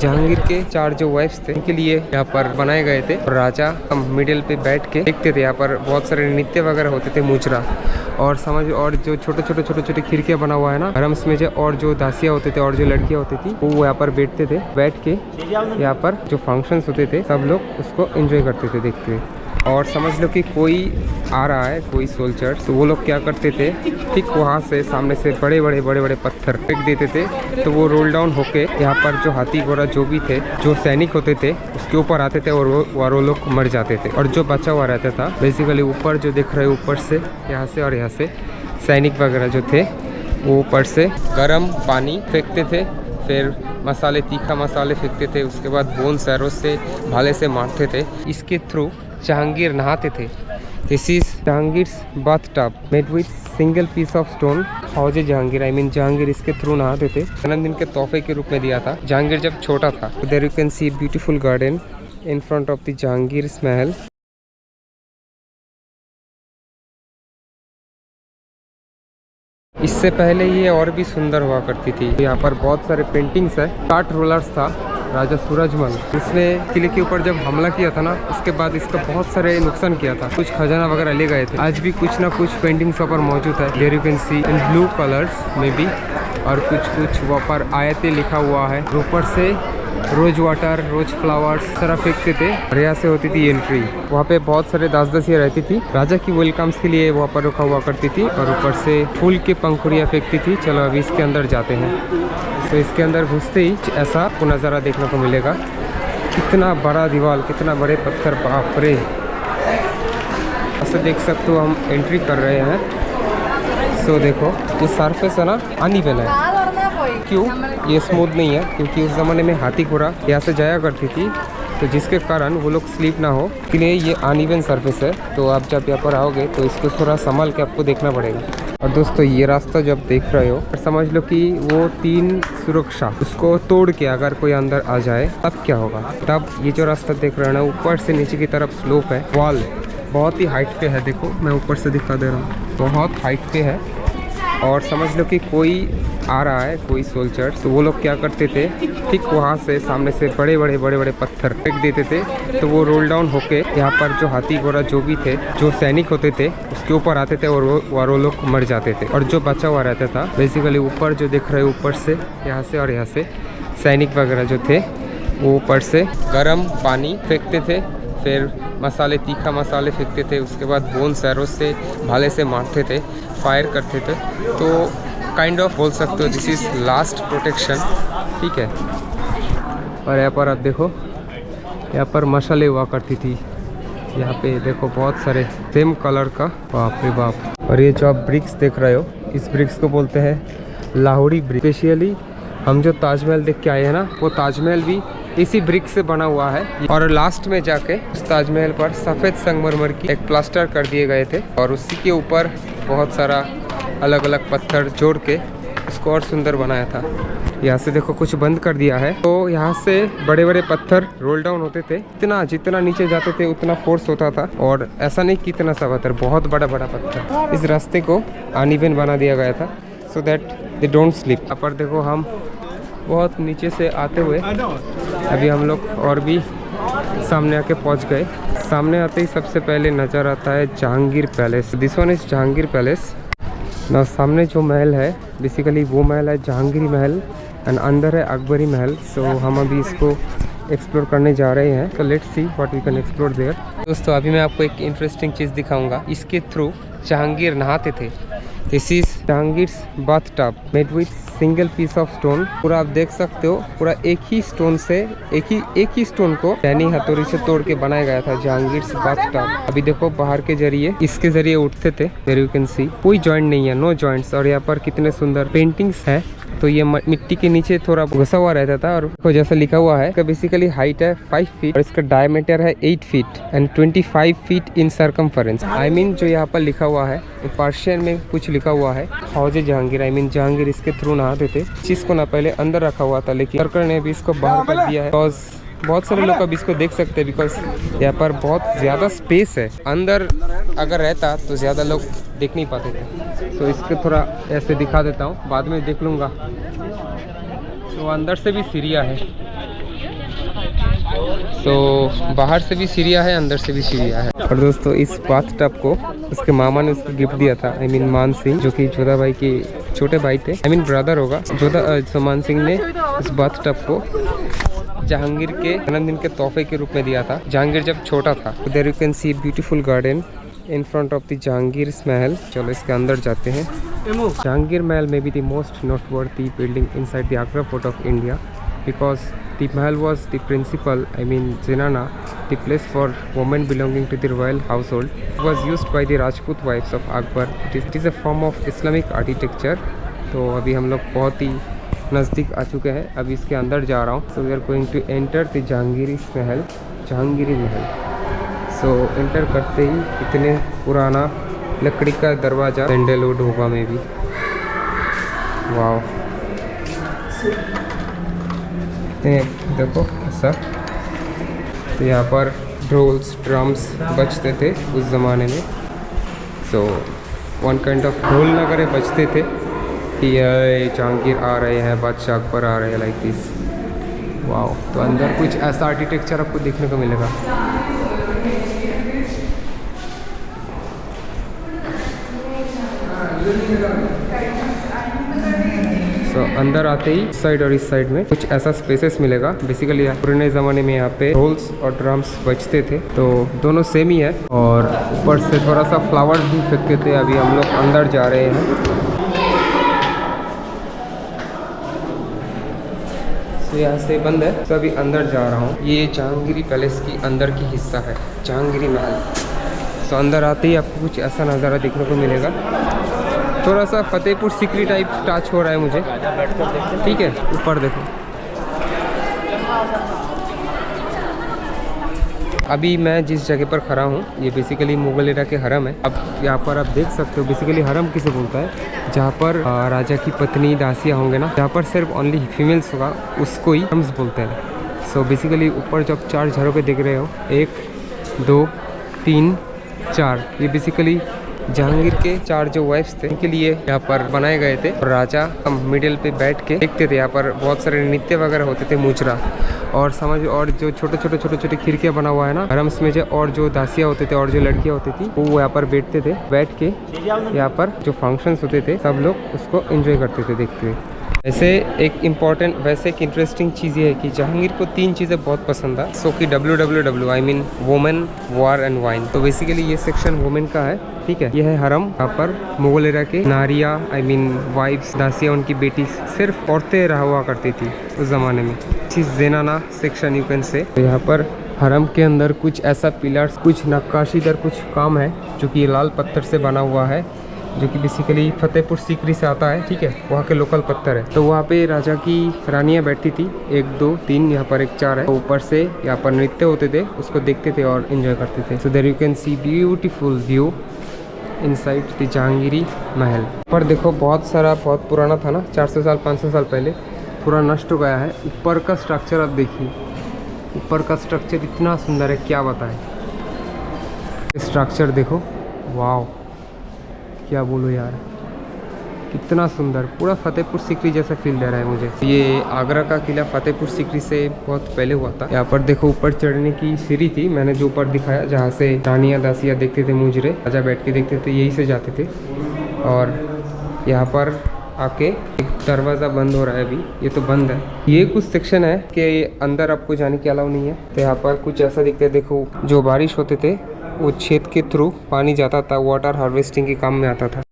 जहांगीर के 4 जो वाइफ्स थे उनके लिए यहाँ पर बनाए गए थे। राजा मिडिल पे बैठ के देखते थे। यहाँ पर बहुत सारे नृत्य वगैरह होते थे, मुजरा और समझ, और जो छोटे छोटे खिड़कियाँ बना हुआ है ना हरम्स में, जो और जो दासियाँ होते थे और जो लड़कियाँ होती थी वो यहाँ पर बैठते थे। बैठ के यहाँ पर जो फंक्शंस होते थे सब लोग उसको एंजॉय करते थे देखते हुए। और समझ लो कि कोई आ रहा है, कोई सोल्जर, तो वो लोग क्या करते थे, ठीक वहाँ से सामने से बड़े बड़े पत्थर फेंक देते थे। तो वो रोल डाउन होके यहाँ पर जो हाथी घोड़ा जो भी थे, जो सैनिक होते थे उसके ऊपर आते थे और वो लोग मर जाते थे। और जो बचा हुआ रहता था बेसिकली ऊपर जो दिख रहे ऊपर से यहाँ से और यहाँ से सैनिक वगैरह जो थे वो ऊपर से गर्म पानी फेंकते थे, फिर मसाले, तीखा मसाले फेंकते थे। उसके बाद बोन सैरों से भाले से मारते थे। इसके थ्रू जहांगीर नहाते थे। This is Jahangir's bath tub made with single piece of stone. Hauze Jahangir, I mean Jahangir इसके थ्रू नहाते थे। जन्मदिन के तोहफे के रूप में दिया था जहांगीर जब छोटा था। There you can see beautiful garden in front of the Jahangir's Mahal. इससे पहले ये और भी सुंदर हुआ करती थी। यहाँ पर बहुत सारे पेंटिंग्स है। 60 रोलर्स था राजा सूरजमल, इसने किले के ऊपर जब हमला किया था ना उसके बाद इसका बहुत सारे नुकसान किया था। कुछ खजाना वगैरह ले गए थे। आज भी कुछ ना कुछ पेंटिंग्स वहाँ पर मौजूद है। There you can see in blue colours maybe, और कुछ वहाँ पर आयतें लिखा हुआ है। ऊपर से रोज वाटर, रोज फ्लावर्स तरह फेंकते थे और यहाँ से होती थी एंट्री। वहाँ पे बहुत सारे दास-दासियाँ रहती थी। राजा की वेलकम्स के लिए वहाँ पर रुका हुआ करती थी और ऊपर से फूल के पंखुड़ियाँ फेंकती थी। चलो अभी इसके अंदर जाते हैं। तो इसके अंदर घुसते ही ऐसा आपको नज़ारा देखने को मिलेगा। कितना बड़ा दीवार, कितना बड़े पत्थर, बाप रे। ऐसे देख सकते हो हम एंट्री कर रहे हैं। सो देखो ये सरफेस है ना अनइवन है। क्यों ये स्मूथ नहीं है? क्योंकि उस ज़माने में हाथी घोड़ा यहाँ से जाया करती थी, तो जिसके कारण वो लोग स्लीप ना हो के लिए ये अनइवन सरफेस है। तो आप जब यहाँ पर आओगे तो इसको थोड़ा संभाल के आपको देखना पड़ेगा। और दोस्तों ये रास्ता जब देख रहे हो समझ लो कि वो 3 सुरक्षा, उसको तोड़ के अगर कोई अंदर आ जाए तब क्या होगा। तब ये जो रास्ता देख रहे हो ना ऊपर से नीचे की तरफ स्लोप है, वॉल बहुत ही हाइट पे है। देखो मैं ऊपर से दिखा दे रहा हूँ, बहुत हाइट पे है। और समझ लो कि कोई आ रहा है, कोई सोल्जर्स, तो वो लोग क्या करते थे, ठीक वहाँ से सामने से बड़े बड़े पत्थर फेंक देते थे। तो वो रोल डाउन होके यहाँ पर जो हाथी घोड़ा जो भी थे, जो सैनिक होते थे उसके ऊपर आते थे और वो लोग मर जाते थे। और जो बचा हुआ रहता था बेसिकली ऊपर जो दिख रहे ऊपर से यहाँ से और यहाँ से सैनिक वगैरह जो थे वो ऊपर से गर्म पानी फेंकते थे, फिर मसाले, तीखा मसाले फेंकते थे। उसके बाद बोन सैरों से भाले से मारते थे, फायर करते थे। तो काइंड ऑफ बोल सकते हो दिस इज़ लास्ट प्रोटेक्शन, ठीक है। और यहाँ पर आप देखो, यहाँ पर मशाले हुआ करती थी। यहाँ पे देखो बहुत सारे सेम कलर का, बाप रे बाप। और ये जो आप ब्रिक्स देख रहे हो, इस ब्रिक्स को बोलते हैं लाहौरी ब्रिक। स्पेशली हम जो ताजमहल देख के आए हैं ना, वो ताजमहल भी इसी ब्रिक से बना हुआ है। और लास्ट में जाके उस ताजमहल पर सफ़ेद संगमरमर की एक प्लास्टर कर दिए गए थे और उसी के ऊपर बहुत सारा अलग अलग पत्थर जोड़ के उसको और सुंदर बनाया था। यहाँ से देखो कुछ बंद कर दिया है, तो यहाँ से बड़े बड़े पत्थर रोल डाउन होते थे। जितना नीचे जाते थे उतना फोर्स होता था। और ऐसा नहीं कि इतना सा पत्थर, बहुत बड़ा पत्थर। इस रास्ते को अनइवन बना दिया गया था so that they don't slip. यहाँ पर देखो हम बहुत नीचे से आते हुए अभी हम लोग और भी सामने आके पहुंच गए। सामने आते ही सबसे पहले नज़र आता है Jahangir palace. This one is Jahangir palace ना। सामने जो महल है बेसिकली वो महल है जहांगीरी महल एंड अंदर है अकबरी महल। सो हम अभी इसको एक्सप्लोर करने जा रहे हैं। तो let's see what we can explore there. दोस्तों अभी मैं आपको एक इंटरेस्टिंग चीज़ दिखाऊंगा। इसके थ्रू जहांगीर नहाते थे। This is Jahangir's bath tub made with single piece of stone. पूरा आप देख सकते हो, पूरा एक ही स्टोन से एक ही स्टोन को यानी हथौड़ी से तोड़ के बनाया गया था जहांगीर्स बाथ टब। अभी देखो बाहर के जरिए, इसके जरिए उठते थे। देयर यू कैन सी कोई जॉइंट नहीं है, नो जॉइंट्स। और यहाँ पर कितने सुंदर पेंटिंग्स है। तो ये मिट्टी के नीचे थोड़ा घुसा हुआ रहता था। और देखो जैसा लिखा हुआ है, इसका बेसिकली हाइट है 5 फीट और इसका डायमीटर है 8 feet and 25 feet in circumference. I mean जो यहाँ पर लिखा हुआ है पर्शियन में कुछ लिखा हुआ है हौजे जहांगीर, आई मीन जहांगीर इसके थ्रू नहाते थे। चीज को ना पहले अंदर रखा हुआ था, लेकिन सरकार ने भी इसको बाहर कर दिया है। बिकॉज बहुत सारे लोग अब इसको देख सकते हैं, बिकॉज यहाँ पर बहुत ज़्यादा स्पेस है। अंदर अगर रहता तो ज़्यादा लोग देख नहीं पाते थे। तो इसको थोड़ा ऐसे दिखा देता हूँ, बाद में देख लूँगा। तो अंदर से भी सीढ़ियाँ है, तो बाहर से भी सीढ़ियाँ है, अंदर से भी सीढ़ियाँ है। और दोस्तों इस बाथ टब को उसके मामा ने उसको गिफ्ट दिया था। आई मीन मान सिंह, जो कि जोधा भाई के छोटे भाई थे, आई मीन ब्रदर होगा। मान सिंह ने इस बाथ टब को जहांगीर के जन्मदिन के तोहफे के रूप में दिया था, जहांगीर जब छोटा था। There you can see beautiful garden in front of the Jahangir Mahal. चलो इसके अंदर जाते हैं। जहांगीर महल में be the most noteworthy building inside the Agra fort of India, because the mahal was the principal, I mean zenana, the place for women belonging to the royal household. It was used by the Rajput wives of Akbar. It is a form of Islamic architecture. तो अभी हम लोग बहुत ही नज़दीक आ चुके हैं, अभी इसके अंदर जा रहा हूँ। So we are going to enter the Jahangiri Mahal, Jahangiri Mahal. So enter करते ही इतने पुराना लकड़ी का दरवाज़ा, सैंडलवुड होगा में भी। वाह, देखो ऐसा। तो यहाँ पर ढोल्स ड्रम्स बजते थे उस ज़माने में। सो वन काइंड ऑफ ढोल नगारे बजते थे कि जहांगीर आ रहे हैं, बादशाह अकबर आ रहे हैं, लाइक दिस। वाओ, तो अंदर कुछ ऐसा आर्किटेक्चर आपको देखने को मिलेगा। तो अंदर आते ही इस साइड और इस साइड में कुछ ऐसा स्पेसेस मिलेगा। बेसिकली पुराने ज़माने में यहाँ पे ढोल्स और ड्रम्स बजते थे, तो दोनों सेम ही है। और ऊपर से थोड़ा सा फ्लावर्स भी फेंकते थे। अभी हम लोग अंदर जा रहे हैं। तो यहाँ से बंद है, तो अभी अंदर जा रहा हूँ। ये जहांगीरी पैलेस की अंदर की हिस्सा है, जहांगीरी महल। तो अंदर आते ही आपको कुछ ऐसा नज़ारा देखने को मिलेगा। थोड़ा सा फतेहपुर सीकरी टाइप टच हो रहा है मुझे। ठीक है, ऊपर देखो। अभी मैं जिस जगह पर खड़ा हूँ ये बेसिकली मुगल एरा के हरम है। अब यहाँ पर आप देख सकते हो, बेसिकली हरम किसे बोलता है, जहाँ पर राजा की पत्नी दासियाँ होंगे ना, जहाँ पर सिर्फ ओनली फीमेल्स होगा, उसको ही हरम्स बोलते हैं। सो बेसिकली ऊपर जो आप 4 झरोखे देख रहे हो, 1 2 3 4, ये बेसिकली जहांगीर के 4 जो वाइफ्स थे उनके लिए यहाँ पर बनाए गए थे। और राजा हम मिडिल पे बैठ के देखते थे। यहाँ पर बहुत सारे नृत्य वगैरह होते थे, मुजरा और समझ, और जो छोटे छोटे खिड़कियाँ बना हुआ है ना हरम्स में, जो और जो दासियाँ होते थे और जो लड़कियाँ होती थी वो यहाँ पर बैठते थे। बैठ के यहाँ पर जो फंक्शंस होते थे सब लोग उसको एंजॉय करते थे देखते हुए। वैसे एक इंटरेस्टिंग चीज़ ये है कि जहांगीर को 3 चीज़ें बहुत पसंद है। सो कि WWW, I mean women, war and wine. तो बेसिकली ये सेक्शन वुमेन का है। ठीक है, यह है हरम। यहाँ पर मुगल एरा के नारियाँ, आई मीन वाइफ्स, दासियाँ, उनकी बेटी, सिर्फ औरतें रहा हुआ करती थी उस ज़माने में। चीज़ ज़ेनाना सेक्शन यू कैन से। तो यहाँ पर हरम के अंदर कुछ ऐसा पिलर्स, कुछ नक्काशीदार कुछ काम है जो कि लाल पत्थर से बना हुआ है, जो कि बेसिकली फतेहपुर सीकरी से आता है। ठीक है, वहाँ के लोकल पत्थर है। तो वहाँ पे राजा की रानियाँ बैठती थी, 1 2 3, यहाँ पर एक 4 है। तो ऊपर से यहाँ पर नृत्य होते थे, उसको देखते थे और एंजॉय करते थे। So there you can see beautiful view inside the Jahangiri Mahal. पर देखो बहुत पुराना था ना, 400 साल 500 साल पहले, पूरा नष्ट हो गया है। ऊपर का स्ट्रक्चर आप देखिए, ऊपर का स्ट्रक्चर इतना सुंदर है, क्या बताएं। स्ट्रक्चर देखो, वाह, क्या बोलो यार, कितना सुंदर, पूरा फतेहपुर सीकरी जैसा फील दे रहा है मुझे। ये आगरा का किला फतेहपुर सीकरी से बहुत पहले हुआ था। यहाँ पर देखो ऊपर चढ़ने की सीढ़ी थी, मैंने जो ऊपर दिखाया, जहाँ से रानियाँ दासियाँ देखते थे, मुजरे राजा बैठ के देखते थे, यही से जाते थे। और यहाँ पर आके एक दरवाज़ा बंद हो रहा है अभी, ये तो बंद है। ये कुछ सेक्शन है कि अंदर आपको जाने की अलाउ नहीं है। तो यहाँ पर कुछ ऐसा दिखता है, देखो जो बारिश होते थे वो छेद के थ्रू पानी जाता था, वाटर हार्वेस्टिंग के काम में आता था।